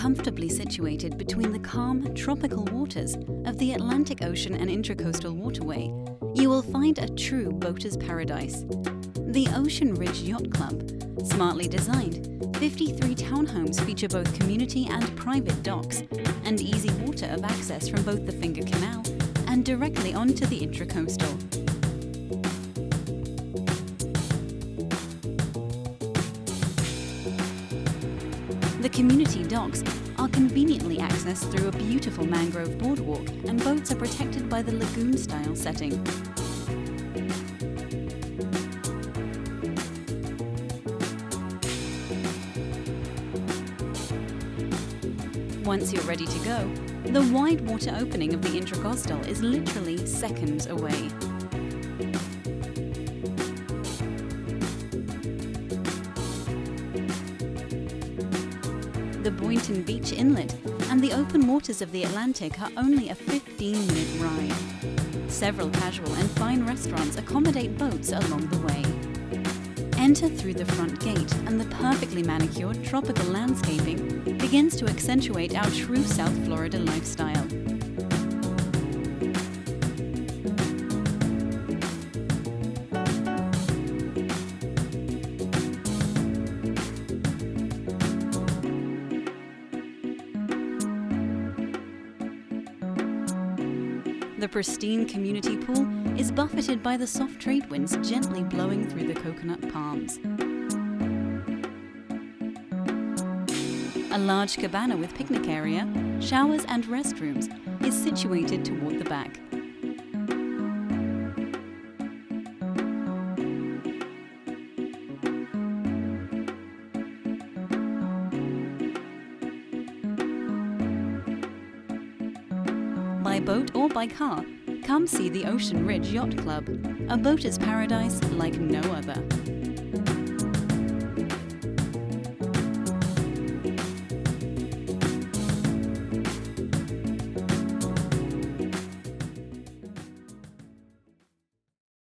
Comfortably situated between the calm, tropical waters of the Atlantic Ocean and Intracoastal Waterway, you will find a true boater's paradise. The Ocean Ridge Yacht Club. Smartly designed, 53 townhomes feature both community and private docks, and easy water of access from both the Finger Canal and directly onto the Intracoastal. The community docks are conveniently accessed through a beautiful mangrove boardwalk, and boats are protected by the lagoon-style setting. Once you're ready to go, the wide water opening of the Intracoastal is literally seconds away. The Boynton Beach Inlet and the open waters of the Atlantic are only a 15-minute ride. Several casual and fine restaurants accommodate boats along the way. Enter through the front gate, and the perfectly manicured tropical landscaping begins to accentuate our true South Florida lifestyle. The pristine community pool is buffeted by the soft trade winds gently blowing through the coconut palms. A large cabana with picnic area, showers and restrooms is situated toward the back. By boat or by car, come see the Ocean Ridge Yacht Club, a boater's paradise like no other.